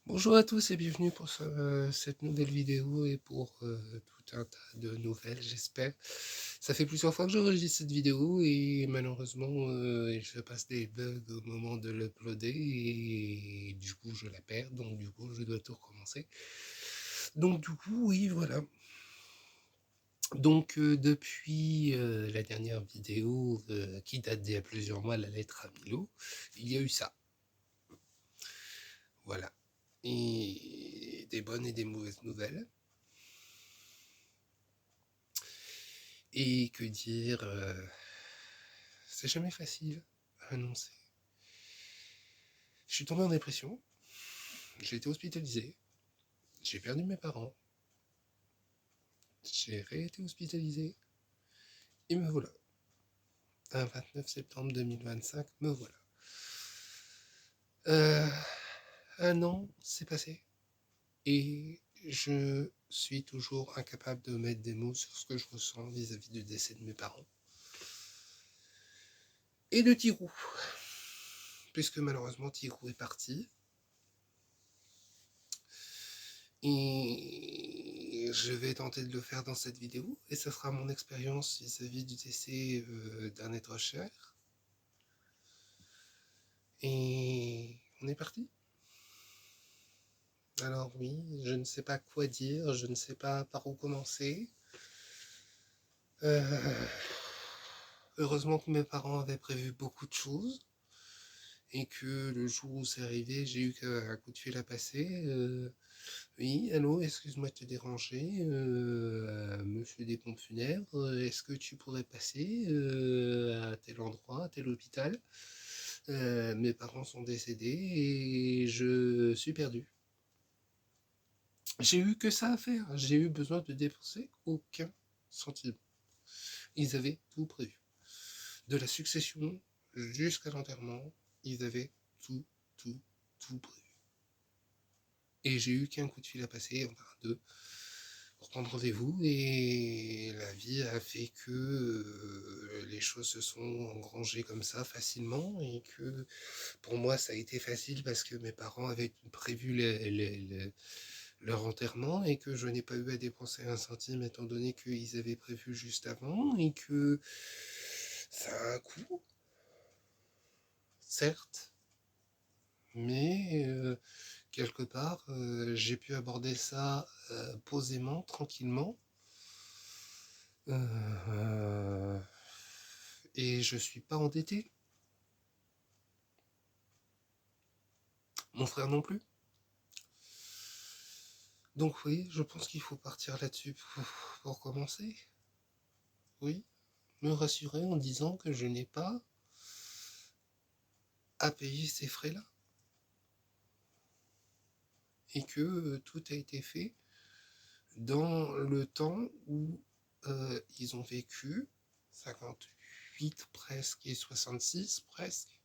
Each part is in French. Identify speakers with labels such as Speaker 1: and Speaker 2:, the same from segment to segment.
Speaker 1: Bonjour à tous et bienvenue pour cette nouvelle vidéo et pour tout un tas de nouvelles, j'espère. Ça fait plusieurs fois que j'enregistre cette vidéo et malheureusement, il se passe des bugs au moment de l'uploader et du coup je la perds, donc du coup je dois tout recommencer. Donc du coup, oui, voilà. Donc depuis la dernière vidéo qui date d'il y a plusieurs mois, la lettre à Milo, il y a eu ça. Voilà. Et des bonnes et des mauvaises nouvelles. Et que dire, c'est jamais facile à annoncer. Je suis tombé en dépression, j'ai été hospitalisé, j'ai perdu mes parents, j'ai réété hospitalisé, et me voilà. Un 29 septembre 2025, me voilà. Euh, un an s'est passé, et je suis toujours incapable de mettre des mots sur ce que je ressens vis-à-vis du décès de mes parents. Et de Tirou, puisque malheureusement Tirou est parti. Et je vais tenter de le faire dans cette vidéo, et ce sera mon expérience vis-à-vis du décès d'un être cher. Et on est parti. Alors oui, je ne sais pas quoi dire, je ne sais pas par où commencer. Heureusement que mes parents avaient prévu beaucoup de choses, et que le jour où c'est arrivé, j'ai eu qu'un coup de fil à passer. Oui, allô, excuse-moi de te déranger, monsieur des pompes funèbres, est-ce que tu pourrais passer à tel endroit, à tel hôpital? Mes parents sont décédés et je suis perdu. J'ai eu que ça à faire, j'ai eu besoin de dépenser aucun centime. Ils avaient tout prévu. De la succession jusqu'à l'enterrement, ils avaient tout, tout, tout prévu. Et j'ai eu qu'un coup de fil à passer, enfin deux, pour prendre rendez-vous, et la vie a fait que les choses se sont engrangées comme ça facilement, et que pour moi ça a été facile parce que mes parents avaient prévu leur enterrement et que je n'ai pas eu à dépenser un centime étant donné qu'ils avaient prévu juste avant, et que ça a un coût, certes, mais quelque part j'ai pu aborder ça posément, tranquillement. Et je suis pas endetté. Mon frère non plus. Donc oui, je pense qu'il faut partir là-dessus pour commencer. Oui, me rassurer en disant que je n'ai pas à payer ces frais-là. Et que tout a été fait dans le temps où ils ont vécu, 58 presque et 66 presque,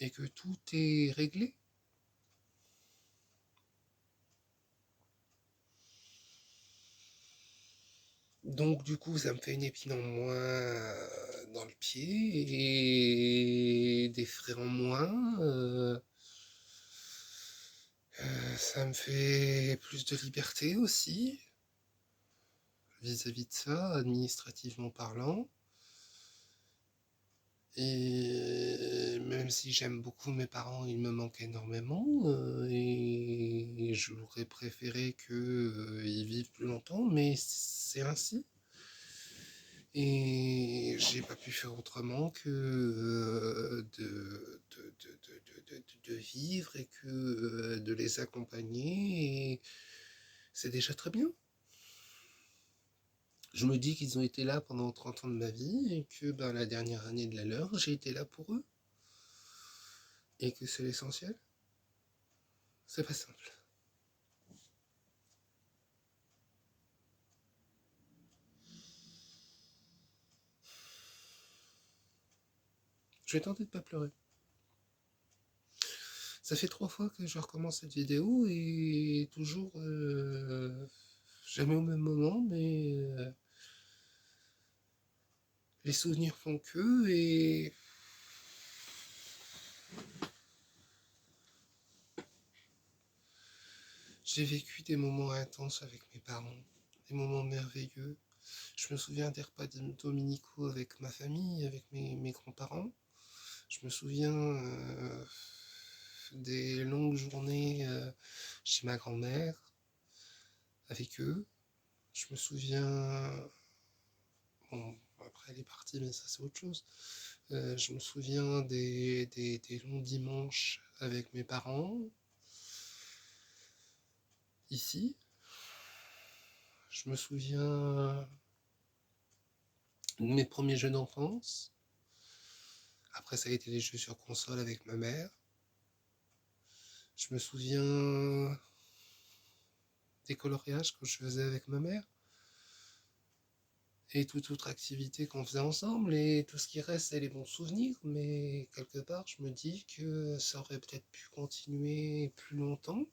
Speaker 1: et que tout est réglé. Donc du coup, ça me fait une épine en moins dans le pied et des frais en moins. Ça me fait plus de liberté aussi vis-à-vis de ça, administrativement parlant. Et même si j'aime beaucoup mes parents, ils me manquent énormément. Et j'aurais préféré qu'ils vivent plus longtemps, mais c'est ainsi. Et j'ai pas pu faire autrement que de vivre et que de les accompagner. Et c'est déjà très bien. Je me dis qu'ils ont été là pendant 30 ans de ma vie et que ben, la dernière année de la leur, j'ai été là pour eux. Et que c'est l'essentiel. C'est pas simple. Je vais tenter de pas pleurer. Ça fait 3 fois que je recommence cette vidéo et toujours jamais au même moment, mais les souvenirs font que, et J'ai vécu des moments intenses avec mes parents, des moments merveilleux. Je me souviens des repas dominicaux avec ma famille, avec mes grands-parents. Je me souviens des longues journées chez ma grand-mère avec eux. Je me souviens... Bon, après elle est partie, mais ça c'est autre chose. Je me souviens des longs dimanches avec mes parents, ici. Je me souviens de mes premiers jeux d'enfance. Après, ça a été les jeux sur console avec ma mère. Je me souviens des coloriages que je faisais avec ma mère. Et toute autre activité qu'on faisait ensemble. Et tout ce qui reste, c'est les bons souvenirs. Mais quelque part, je me dis que ça aurait peut-être pu continuer plus longtemps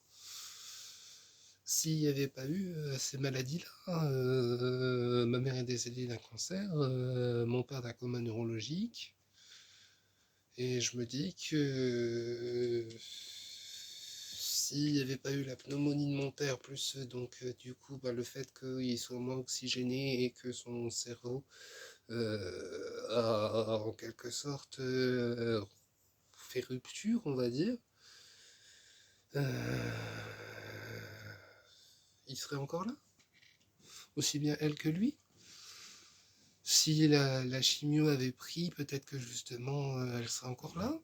Speaker 1: s'il n'y avait pas eu ces maladies-là. Ma mère est décédée d'un cancer, mon père d'un coma neurologique. Et je me dis que s'il n'y avait pas eu la pneumonie de mon père, plus donc du coup le fait qu'il soit moins oxygéné et que son cerveau a en quelque sorte fait rupture, on va dire, il serait encore là, aussi bien elle que lui. Si la chimio avait pris, peut-être que justement elle serait encore là.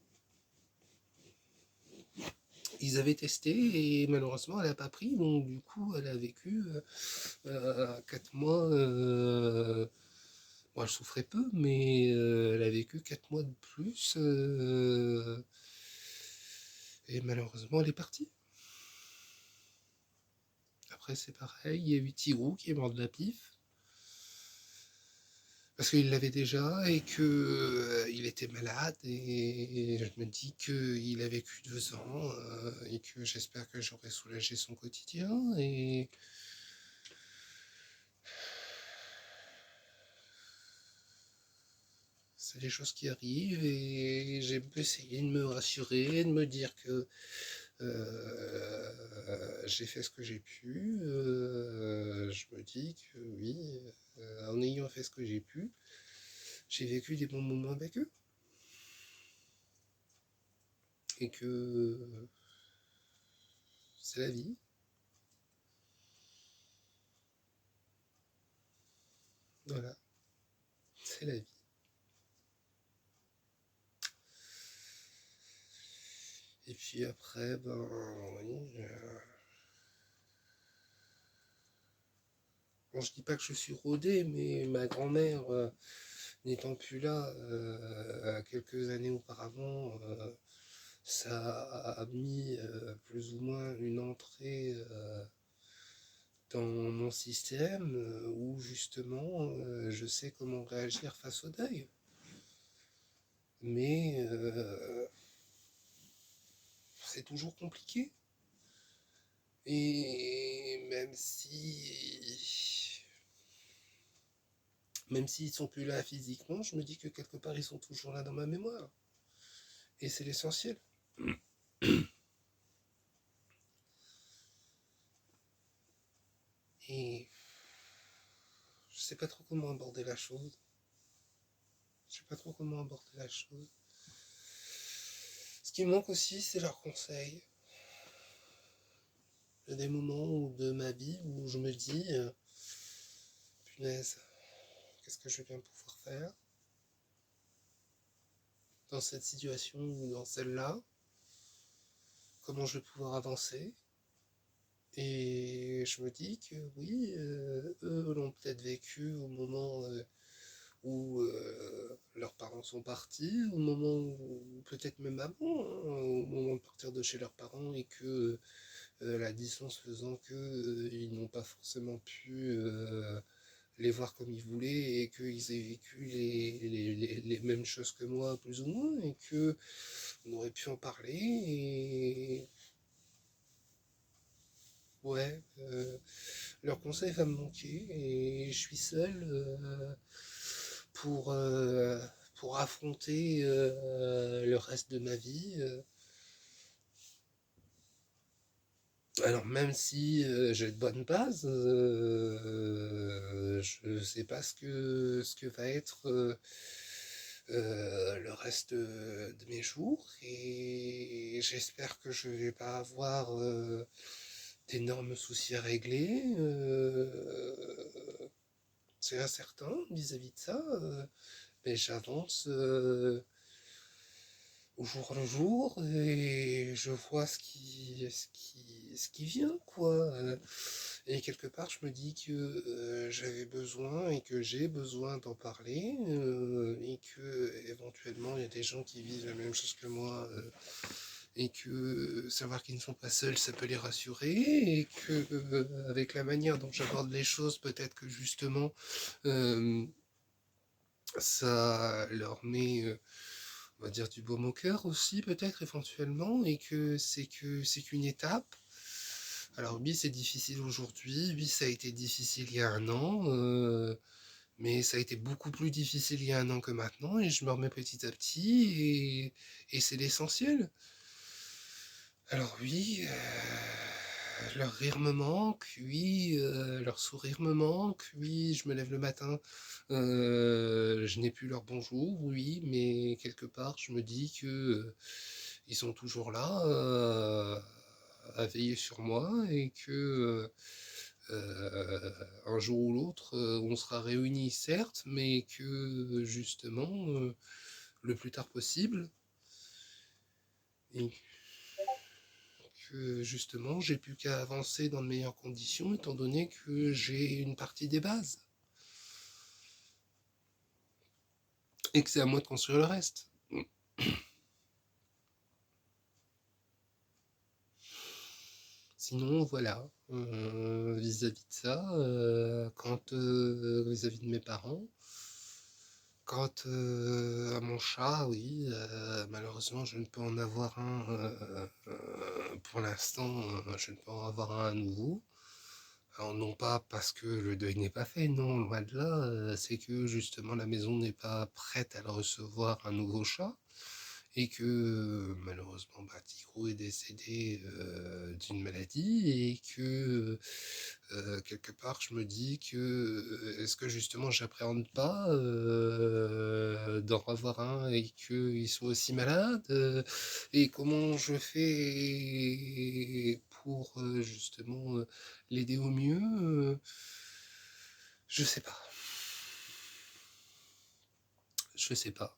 Speaker 1: Ils avaient testé et malheureusement elle n'a pas pris, donc du coup elle a vécu 4 mois. Bon, elle souffrait peu, mais elle a vécu 4 mois de plus et malheureusement elle est partie. Après c'est pareil, il y a eu Tigrou qui est mort de la pif. Parce qu'il l'avait déjà et que il était malade et je me dis qu'il a vécu 2 ans et que j'espère que j'aurai soulagé son quotidien et c'est des choses qui arrivent et j'ai essayé de me rassurer, de me dire que j'ai fait ce que j'ai pu. Je me dis que oui, en ayant fait ce que j'ai pu, j'ai vécu des bons moments avec eux. Et que c'est la vie. Voilà, c'est la vie. Et puis après, ben oui. Bon, je dis pas que je suis rodé, mais ma grand-mère n'étant plus là quelques années auparavant, ça a mis plus ou moins une entrée dans mon système où justement je sais comment réagir face au deuil. Mais c'est toujours compliqué. Et même s'ils sont plus là physiquement, je me dis que quelque part ils sont toujours là dans ma mémoire. Et c'est l'essentiel. Et je sais pas trop comment aborder la chose. Je sais pas trop comment aborder la chose. Ce qui me manque aussi, c'est leurs conseils. Il y a des moments de ma vie où je me dis, punaise, qu'est-ce que je vais bien pouvoir faire dans cette situation ou dans celle-là? Comment je vais pouvoir avancer? Et je me dis que oui, eux l'ont peut-être vécu au moment où leurs parents sont partis, au moment où, peut-être même avant, hein, au moment de partir de chez leurs parents et que la distance faisant que ils n'ont pas forcément pu les voir comme ils voulaient et qu'ils aient vécu les mêmes choses que moi plus ou moins et que on aurait pu en parler et ouais, leur conseil va me manquer et je suis seul pour, euh, pour affronter le reste de ma vie. Alors même si j'ai de bonnes bases, je sais pas ce que va être le reste de mes jours et j'espère que je vais pas avoir d'énormes soucis à régler. C'est incertain vis-à-vis de ça, mais j'avance au jour le jour et je vois ce qui vient, quoi. Et quelque part, je me dis que j'avais besoin et que j'ai besoin d'en parler et que éventuellement il y a des gens qui vivent la même chose que moi et que savoir qu'ils ne sont pas seuls, ça peut les rassurer et que avec la manière dont j'aborde les choses, peut-être que justement euh, ça leur met on va dire du baume au cœur aussi peut-être éventuellement et que c'est qu'une étape. Alors oui, c'est difficile aujourd'hui, oui, ça a été difficile il y a un an, mais ça a été beaucoup plus difficile il y a un an que maintenant et je me remets petit à petit et c'est l'essentiel. Alors oui, leur rire me manque, oui, leur sourire me manque, oui, je me lève le matin, je n'ai plus leur bonjour, oui, mais quelque part, je me dis que ils sont toujours là, à veiller sur moi et que un jour ou l'autre, on sera réunis, certes, mais que justement, le plus tard possible, et que justement j'ai plus qu'à avancer dans de meilleures conditions étant donné que j'ai une partie des bases et que c'est à moi de construire le reste. Sinon, voilà, vis-à-vis de ça, quand vis-à-vis de mes parents, quant à mon chat, oui, malheureusement, je ne peux en avoir un pour l'instant, je ne peux en avoir un à nouveau. Alors non pas parce que le deuil n'est pas fait, non, loin de là, c'est que justement la maison n'est pas prête à le recevoir un nouveau chat et que malheureusement bah, Tigrou est décédé d'une maladie et que quelque part je me dis que est-ce que justement j'appréhende pas d'en revoir un et qu'il soit aussi malade et comment je fais pour justement l'aider au mieux je sais pas. Je sais pas.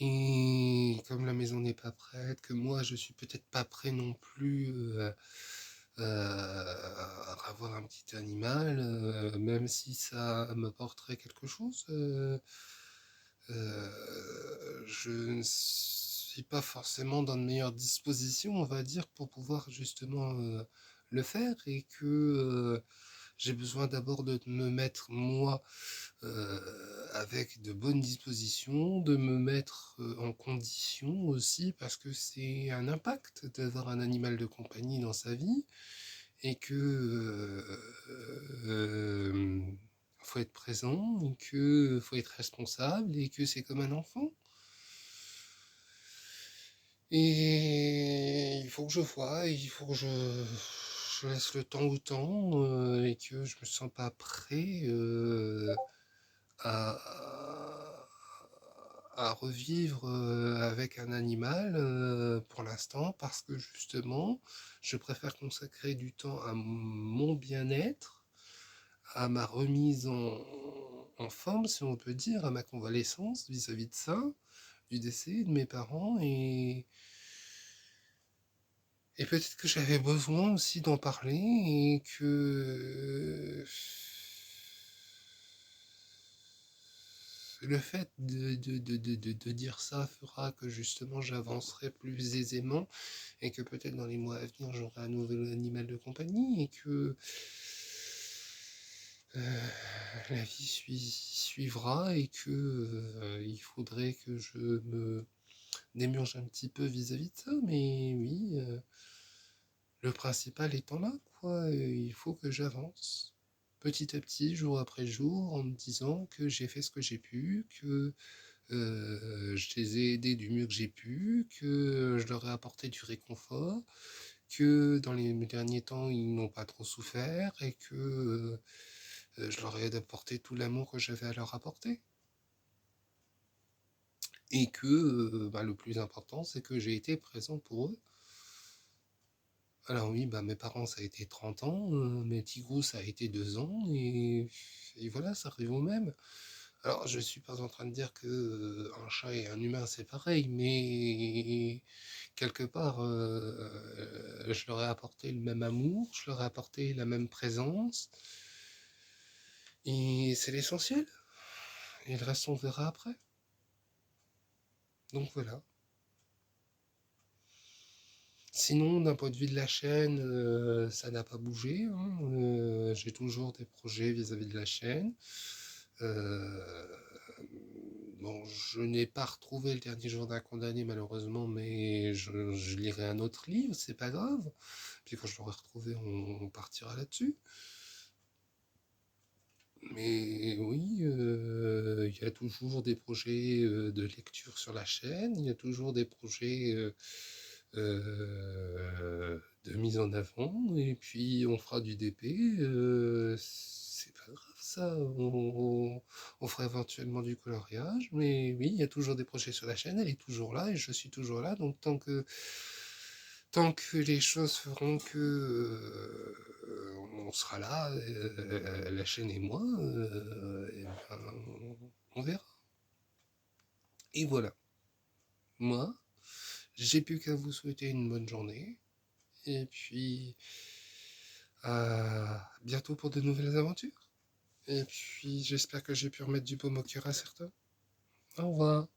Speaker 1: Et comme la maison n'est pas prête, que moi je suis peut-être pas prêt non plus à avoir un petit animal, même si ça m'apporterait quelque chose, je ne suis pas forcément dans de meilleures dispositions, on va dire, pour pouvoir justement le faire et que j'ai besoin d'abord de me mettre moi avec de bonnes dispositions, de me mettre en condition aussi, parce que c'est un impact d'avoir un animal de compagnie dans sa vie, et que faut être présent, et que faut être responsable, et que c'est comme un enfant. Et il faut que je vois, il faut que je laisse le temps au temps, et que je me sens pas prêt à, à revivre avec un animal pour l'instant parce que justement je préfère consacrer du temps à mon bien-être, à ma remise en forme si on peut dire, à ma convalescence vis-à-vis de ça, du décès de mes parents et peut-être que j'avais besoin aussi d'en parler et que le fait de dire ça fera que justement j'avancerai plus aisément et que peut-être dans les mois à venir j'aurai un nouvel animal de compagnie et que la vie suivra et que il faudrait que je me démurge un petit peu vis-à-vis de ça, mais oui, le principal étant là, quoi, il faut que j'avance petit à petit, jour après jour, en me disant que j'ai fait ce que j'ai pu, que je les ai aidés du mieux que j'ai pu, que je leur ai apporté du réconfort, que dans les derniers temps, ils n'ont pas trop souffert et que je leur ai apporté tout l'amour que j'avais à leur apporter. Et que le plus important, c'est que j'ai été présent pour eux. Alors oui, mes parents, ça a été 30 ans, mes Tigrou, ça a été 2 ans, et voilà, ça arrive au même. Alors, je suis pas en train de dire que un chat et un humain, c'est pareil, mais quelque part, je leur ai apporté le même amour, je leur ai apporté la même présence, et c'est l'essentiel. Et le reste, on verra après. Donc voilà. Sinon, d'un point de vue de la chaîne, ça n'a pas bougé, hein. J'ai toujours des projets vis-à-vis de la chaîne. Euh, bon, je n'ai pas retrouvé le dernier jour d'un condamné malheureusement, mais je lirai un autre livre, c'est pas grave. Puis quand je l'aurai retrouvé, on partira là-dessus. Mais oui, il y a toujours des projets de lecture sur la chaîne, il y a toujours des projets de mise en avant, et puis on fera du DP, c'est pas grave ça, on fera éventuellement du coloriage, mais oui, il y a toujours des projets sur la chaîne, elle est toujours là, et je suis toujours là, donc tant que les choses feront que on sera là, la chaîne et moi, et ben, on verra. Et voilà, moi, j'ai plus qu'à vous souhaiter une bonne journée. Et puis, à bientôt pour de nouvelles aventures. Et puis, j'espère que j'ai pu remettre du baume au cœur à certains. Au revoir.